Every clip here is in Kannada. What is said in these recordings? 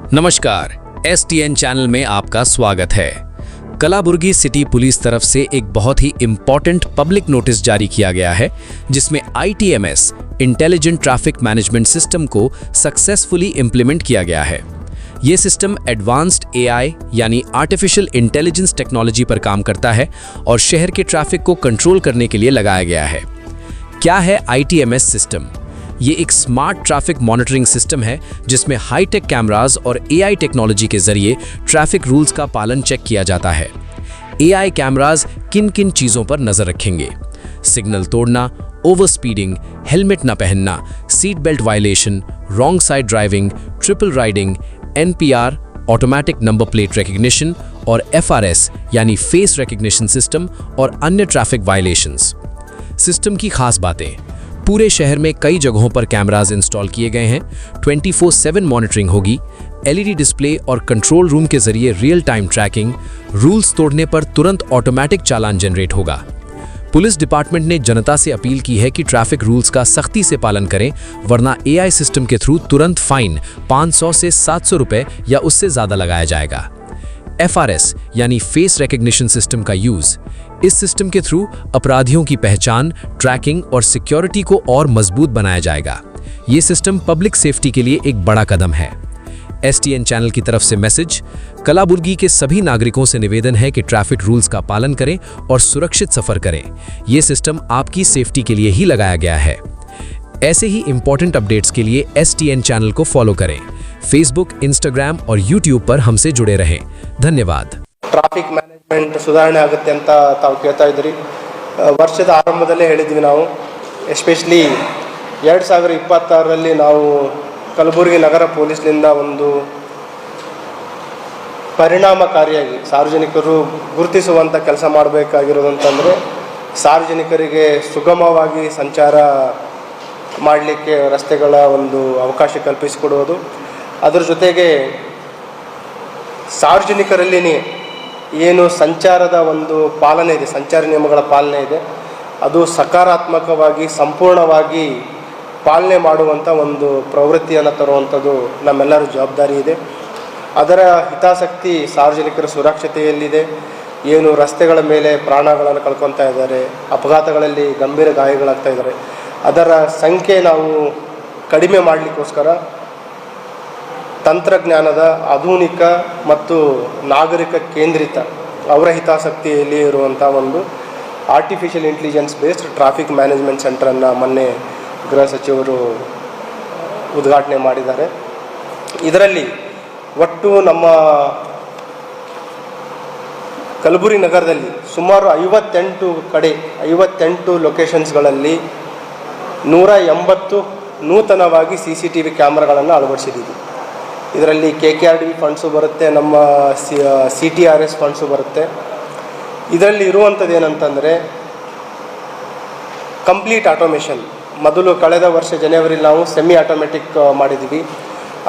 नमस्कार, STN चैनल में आपका स्वागत है। कलाबुर्गी सिटी पुलिस तरफ से एक बहुत ही इम्पॉर्टेंट पब्लिक नोटिस जारी किया गया है, जिसमें ITMS intelligent traffic management system को सक्सेसफुली इम्प्लीमेंट किया गया है। ये सिस्टम एडवांस्ड AI यानी आर्टिफिशियल इंटेलिजेंस टेक्नोलॉजी पर काम करता है और शहर के ट्रैफिक को कंट्रोल करने के लिए लगाया गया है। क्या है ITMS सिस्टम? ये एक स्मार्ट ट्रैफिक मॉनिटरिंग सिस्टम है जिसमें हाईटेक कैमरास और AI टेक्नोलॉजी के जरिए ट्रैफिक रूल्स का पालन चेक किया जाता है। AI कैमरास किन किन चीज़ों पर नज़र रखेंगे? सिग्नल तोड़ना, ओवर स्पीडिंग, हेलमेट न पहनना, seat belt violation, wrong side driving, triple riding, NPR automatic number plate recognition और FRS यानी फेस रिकग्निशन सिस्टम और अन्य ट्रैफिक वायलेशंस। सिस्टम की खास बातें: पूरे शहर में कई जगहों पर कैमरास इंस्टॉल किए गए हैं। 24/7 मॉनिटरिंग होगी। LED डिस्प्ले और कंट्रोल रूम के जरिए रियल टाइम ट्रैकिंग। रूल्स तोड़ने पर तुरंत ऑटोमेटिक चालान जनरेट होगा। पुलिस डिपार्टमेंट ने जनता से अपील की है कि ट्रैफिक रूल्स का सख्ती से पालन करें, वरना AI सिस्टम के थ्रू तुरंत फाइन 500 से 700 रुपए या उससे ज़्यादा लगाया जाएगा। FRS यानी फेस रिकग्निशन सिस्टम का यूज़: इस सिस्टम के थ्रू अपराधियों की पहचान, ट्रैकिंग और सिक्योरिटी को और मजबूत बनाया जाएगा। ये सिस्टम पब्लिक सेफ्टी के लिए एक बड़ा कदम है। STN चैनल की तरफ से मैसेज: कलाबुर्गी के सभी नागरिकों से निवेदन है कि ट्रैफिक रूल्स का पालन करें और सुरक्षित सफर करें। ये सिस्टम आपकी सेफ्टी के लिए ही लगाया गया है। ऐसे ही इंपॉर्टेंट अपडेट्स के लिए STN चैनल को फॉलो करें। फेसबुक, इंस्टाग्राम और यूट्यूब पर हमसे जुड़े रहें। धन्यवाद। ಟ್ರಾಫಿಕ್ ಮ್ಯಾನೇಜ್ಮೆಂಟ್ ಸುಧಾರಣೆ ಆಗುತ್ತೆ ಅಂತ ತಾವು ಕೇಳ್ತಾ ಇದ್ದೀರಿ. ವರ್ಷದ ಆರಂಭದಲ್ಲೇ ಹೇಳಿದ್ವಿ ನಾವು, ಎಸ್ಪೆಷಲಿ 2026ರಲ್ಲಿ ನಾವು ಕಲಬುರಗಿ ನಗರ ಪೊಲೀಸ್ನಿಂದ ಒಂದು ಪರಿಣಾಮಕಾರಿಯಾಗಿ ಸಾರ್ವಜನಿಕರು ಗುರುತಿಸುವಂಥ ಕೆಲಸ ಮಾಡಬೇಕಾಗಿರೋದಂತಂದರೆ ಸಾರ್ವಜನಿಕರಿಗೆ ಸುಗಮವಾಗಿ ಸಂಚಾರ ಮಾಡಲಿಕ್ಕೆ ರಸ್ತೆಗಳ ಒಂದು ಅವಕಾಶ ಕಲ್ಪಿಸಿಕೊಡುವುದು, ಅದರ ಜೊತೆಗೆ ಸಾರ್ವಜನಿಕರಲ್ಲಿನೇ ಏನು ಸಂಚಾರದ ಒಂದು ಪಾಲನೆ ಇದೆ, ಸಂಚಾರ ನಿಯಮಗಳ ಪಾಲನೆ ಇದೆ, ಅದು ಸಕಾರಾತ್ಮಕವಾಗಿ ಸಂಪೂರ್ಣವಾಗಿ ಪಾಲನೆ ಮಾಡುವಂಥ ಒಂದು ಪ್ರವೃತ್ತಿಯನ್ನು ತರುವಂಥದ್ದು ನಮ್ಮೆಲ್ಲರ ಜವಾಬ್ದಾರಿ ಇದೆ. ಅದರ ಹಿತಾಸಕ್ತಿ ಸಾರ್ವಜನಿಕರ ಸುರಕ್ಷತೆಯಲ್ಲಿದೆ. ಏನು ರಸ್ತೆಗಳ ಮೇಲೆ ಪ್ರಾಣಗಳನ್ನು ಕಳ್ಕೊತಾ ಇದ್ದಾರೆ, ಅಪಘಾತಗಳಲ್ಲಿ ಗಂಭೀರ ಗಾಯಗಳಾಗ್ತಾ ಇದ್ದಾರೆ, ಅದರ ಸಂಖ್ಯೆ ನಾವು ಕಡಿಮೆ ಮಾಡಲಿಕ್ಕೋಸ್ಕರ ತಂತ್ರಜ್ಞಾನದ ಆಧುನಿಕ ಮತ್ತು ನಾಗರಿಕ ಕೇಂದ್ರಿತ ಅವರ ಹಿತಾಸಕ್ತಿಯಲ್ಲಿ ಇರುವಂಥ ಒಂದು artificial intelligence based traffic management ಸೆಂಟರನ್ನು ಮೊನ್ನೆ ಗೃಹ ಸಚಿವರು ಉದ್ಘಾಟನೆ ಮಾಡಿದ್ದಾರೆ. ಇದರಲ್ಲಿ ಒಟ್ಟು ನಮ್ಮ ಕಲಬುರಗಿ ನಗರದಲ್ಲಿ ಸುಮಾರು 58 ಲೊಕೇಶನ್ಸ್ಗಳಲ್ಲಿ 180 ನೂತನವಾಗಿ CCTV ಕ್ಯಾಮ್ರಾಗಳನ್ನು ಅಳವಡಿಸಿದ್ದೀವಿ. ಇದರಲ್ಲಿ KKRDB ಫಂಡ್ಸು ಬರುತ್ತೆ, ನಮ್ಮ CTRS ಫಂಡ್ಸು ಬರುತ್ತೆ. ಇದರಲ್ಲಿ ಇರುವಂಥದ್ದು ಏನಂತಂದರೆ ಕಂಪ್ಲೀಟ್ ಆಟೋಮೇಷನ್. ಮೊದಲು ಕಳೆದ ವರ್ಷ ಜನವರಿಲಿ ನಾವು ಸೆಮಿ ಆಟೋಮೆಟಿಕ್ ಮಾಡಿದ್ದೀವಿ.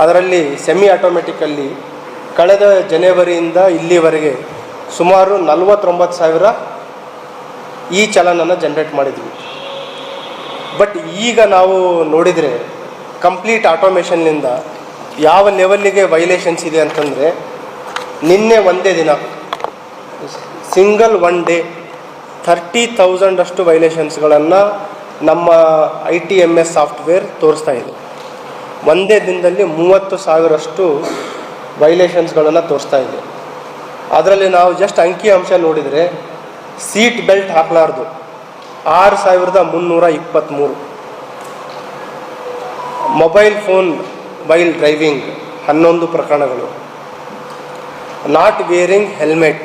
ಅದರಲ್ಲಿ ಸೆಮಿ ಆಟೋಮೆಟಿಕಲ್ಲಿ ಕಳೆದ ಜನವರಿಯಿಂದ ಇಲ್ಲಿವರೆಗೆ ಸುಮಾರು 49,000 ಈ ಚಲನನ್ನು ಜನ್ರೇಟ್ ಮಾಡಿದ್ವಿ. ಬಟ್ ಈಗ ನಾವು ನೋಡಿದರೆ ಕಂಪ್ಲೀಟ್ ಆಟೋಮೇಷನ್ನಿಂದ ಯಾವ ಲೆವೆಲ್ಲಿಗೆ ವೈಲೇಷನ್ಸ್ ಇದೆ ಅಂತಂದರೆ, ನಿನ್ನೆ ಒಂದೇ ದಿನ ಸಿಂಗಲ್ ಒನ್ ಡೇ 30,000 ಅಷ್ಟು ವೈಲೇಷನ್ಸ್ಗಳನ್ನು ನಮ್ಮ ITMS ಸಾಫ್ಟ್ವೇರ್ ತೋರಿಸ್ತಾ ಇದೆ. ಒಂದೇ ದಿನದಲ್ಲಿ 30,000 ಅಷ್ಟು ವೈಲೇಷನ್ಸ್ಗಳನ್ನು ತೋರಿಸ್ತಾ ಇದೆ. ಅದರಲ್ಲಿ ನಾವು ಜಸ್ಟ್ ಅಂಕಿ ಅಂಶ ನೋಡಿದರೆ, ಸೀಟ್ ಬೆಲ್ಟ್ ಹಾಕಲಾರ್ದು 6,323, ಮೊಬೈಲ್ ಫೋನ್ ವೈಲ್ ಡ್ರೈವಿಂಗ್ 11 ಪ್ರಕರಣಗಳು, ನಾಟ್ ವೇರಿಂಗ್ ಹೆಲ್ಮೆಟ್.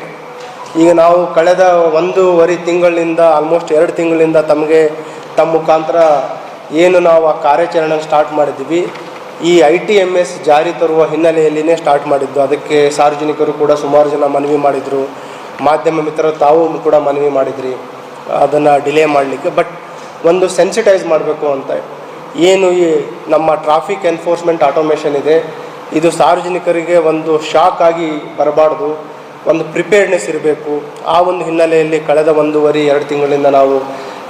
ಈಗ ನಾವು ಕಳೆದ 1.5 ತಿಂಗಳಿಂದ ಆಲ್ಮೋಸ್ಟ್ 2 ತಿಂಗಳಿಂದ ತಮ್ಮ ಮುಖಾಂತರ ಏನು ನಾವು ಆ ಕಾರ್ಯಾಚರಣೆ ಸ್ಟಾರ್ಟ್ ಮಾಡಿದ್ವಿ, ಈ ITMS ಜಾರಿ ತರುವ ಹಿನ್ನೆಲೆಯಲ್ಲಿನೇ ಸ್ಟಾರ್ಟ್ ಮಾಡಿದ್ದು. ಅದಕ್ಕೆ ಸಾರ್ವಜನಿಕರು ಕೂಡ ಸುಮಾರು ಜನ ಮನವಿ ಮಾಡಿದರು, ಮಾಧ್ಯಮ ಮಿತ್ರರು ತಾವು ಕೂಡ ಮನವಿ ಮಾಡಿದ್ರಿ ಅದನ್ನು ಡಿಲೇ ಮಾಡಲಿಕ್ಕೆ. ಬಟ್ ಒಂದು ಸೆನ್ಸಿಟೈಸ್ ಮಾಡಬೇಕು ಅಂತ, ಏನು ಈ ನಮ್ಮ ಟ್ರಾಫಿಕ್ ಎನ್ಫೋರ್ಸ್ಮೆಂಟ್ ಆಟೋಮೇಷನ್ ಇದೆ, ಇದು ಸಾರ್ವಜನಿಕರಿಗೆ ಒಂದು ಶಾಕ್ ಆಗಿ ಬರಬಾರ್ದು, ಒಂದು ಪ್ರಿಪೇರ್ಡ್ನೆಸ್ ಇರಬೇಕು. ಆ ಒಂದು ಹಿನ್ನೆಲೆಯಲ್ಲಿ ಕಳೆದ 1.5-2 ತಿಂಗಳಿಂದ ನಾವು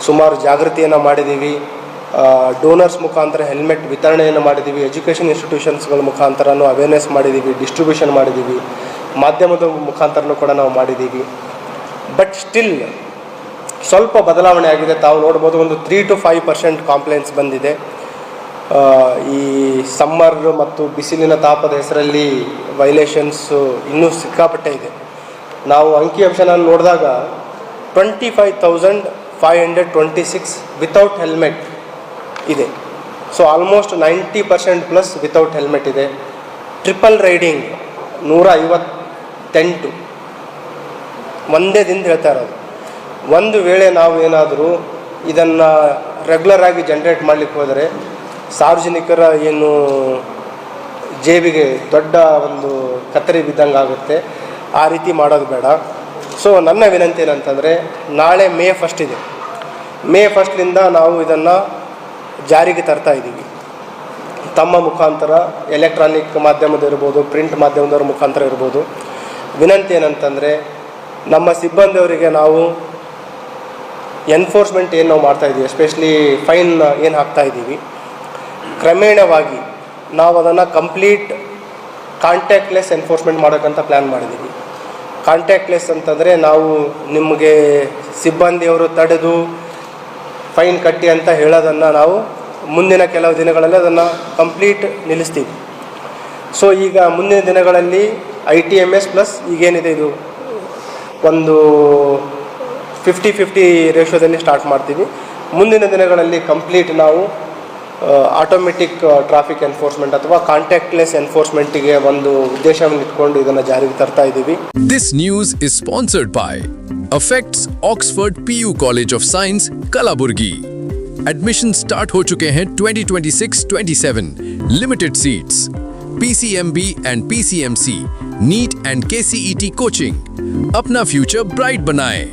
ಸುಮಾರು ಜಾಗೃತಿಯನ್ನು ಮಾಡಿದ್ದೀವಿ. ಡೋನರ್ಸ್ ಮುಖಾಂತರ ಹೆಲ್ಮೆಟ್ ವಿತರಣೆಯನ್ನು ಮಾಡಿದ್ದೀವಿ, ಎಜುಕೇಷನ್ ಇನ್ಸ್ಟಿಟ್ಯೂಷನ್ಸ್ಗಳ ಮುಖಾಂತರನೂ ಅವೇರ್ನೆಸ್ ಮಾಡಿದ್ದೀವಿ, ಡಿಸ್ಟ್ರಿಬ್ಯೂಷನ್ ಮಾಡಿದ್ದೀವಿ, ಮಾಧ್ಯಮದ ಮುಖಾಂತರನೂ ಕೂಡ ನಾವು ಮಾಡಿದ್ದೀವಿ. ಬಟ್ ಸ್ಟಿಲ್ ಸ್ವಲ್ಪ ಬದಲಾವಣೆ ಆಗಿದೆ. ತಾವು ನೋಡ್ಬೋದು, ಒಂದು 3 to 5% ಕಾಂಪ್ಲೇಂಟ್ಸ್ ಬಂದಿದೆ. ಈ ಸಮ್ಮರ್ ಮತ್ತು ಬಿಸಿಲಿನ ತಾಪದ ಹೆಸರಲ್ಲಿ ವೈಲೇಷನ್ಸು ಇನ್ನೂ ಸಿಕ್ಕಾಪಟ್ಟೆ ಇದೆ. ನಾವು ಅಂಕಿಅಂಶನ ನೋಡಿದಾಗ 25,526 ವಿತೌಟ್ ಹೆಲ್ಮೆಟ್ ಇದೆ. So almost 90% plus without helmet ಇದೆ. ಟ್ರಿಪಲ್ ರೈಡಿಂಗ್ 158 ಒಂದೇ ದಿನದ ಹೇಳ್ತಾ ಇರೋದು. ಒಂದು ವೇಳೆ ನಾವು ಏನಾದರೂ ಇದನ್ನು ರೆಗ್ಯುಲರ್ ಆಗಿ ಜನ್ರೇಟ್ ಮಾಡಲಿಕ್ಕೆ ಹೋದರೆ ಸಾರ್ವಜನಿಕರ ಏನು ಜೇಬಿಗೆ ದೊಡ್ಡ ಒಂದು ಕತ್ತರಿ ಬಿದ್ದಂಗೆ ಆಗುತ್ತೆ. ಆ ರೀತಿ ಮಾಡೋದು ಬೇಡ. ಸೊ ನನ್ನ ವಿನಂತಿ ಏನಂತಂದರೆ, ನಾಳೆ May 1 ಇದೆ. May 1 ನಾವು ಇದನ್ನು ಜಾರಿಗೆ ತರ್ತಾ ಇದ್ದೀವಿ. ತಮ್ಮ ಮುಖಾಂತರ ಎಲೆಕ್ಟ್ರಾನಿಕ್ ಮಾಧ್ಯಮದ ಇರ್ಬೋದು, ಪ್ರಿಂಟ್ ಮಾಧ್ಯಮದವ್ರ ಮುಖಾಂತರ ಇರ್ಬೋದು. ವಿನಂತಿ ಏನಂತಂದರೆ, ನಮ್ಮ ಸಿಬ್ಬಂದಿಯವರಿಗೆ ನಾವು ಎನ್ಫೋರ್ಸ್ಮೆಂಟ್ ಏನು ನಾವು ಮಾಡ್ತಾಯಿದ್ದೀವಿ, ಎಸ್ಪೆಷಲಿ ಫೈನ್ ಏನು ಹಾಕ್ತಾಯಿದ್ದೀವಿ, ಕ್ರಮೇಣವಾಗಿ ನಾವು ಅದನ್ನು ಕಂಪ್ಲೀಟ್ ಕಾಂಟ್ಯಾಕ್ಟ್ಲೆಸ್ ಎನ್ಫೋರ್ಸ್ಮೆಂಟ್ ಮಾಡೋಕ್ಕಂತ ಪ್ಲ್ಯಾನ್ ಮಾಡಿದ್ದೀವಿ. ಕಾಂಟ್ಯಾಕ್ಟ್ಲೆಸ್ ಅಂತಂದರೆ, ನಾವು ನಿಮಗೆ ಸಿಬ್ಬಂದಿಯವರು ತಡೆದು ಫೈನ್ ಕಟ್ಟಿ ಅಂತ ಹೇಳೋದನ್ನು ನಾವು ಮುಂದಿನ ಕೆಲವು ದಿನಗಳಲ್ಲಿ ಅದನ್ನು ಕಂಪ್ಲೀಟ್ ನಿಲ್ಲಿಸ್ತೀವಿ. ಸೊ ಈಗ ಮುಂದಿನ ದಿನಗಳಲ್ಲಿ ITMS ಪ್ಲಸ್ ಈಗೇನಿದೆ ಇದು ಒಂದು 50-50 ರೇಷೋದಲ್ಲಿ ಸ್ಟಾರ್ಟ್ ಮಾಡ್ತೀವಿ. ಮುಂದಿನ ದಿನಗಳಲ್ಲಿ ಕಂಪ್ಲೀಟ್ ನಾವು ಆಟೋಮೆಟಿಕ್ ಟ್ರಾಫಿಕ್ ಎನ್ಫೋರ್ಸ್ಮೆಂಟ್ ಅಥವಾ ಕಾಂಟ್ಯಾಕ್ಟ್ಲೆಸ್ ಎನ್ಫೋರ್ಸ್ಮೆಂಟಿಗೆ ಒಂದು ಉದ್ದೇಶವನ್ನು ಇಟ್ಕೊಂಡು ಇದನ್ನು ಜಾರಿಗೆ ತರ್ತಾ ಇದ್ದೀವಿ. This news is sponsored by Affects Oxford PU College of Science, Kalaburgi. Admission start हो चुके हैं 2026-27. Limited seats. PCMB and PCMC, NEET and KCET coaching. अपना फ्यूचर ब्राइट बनाएं.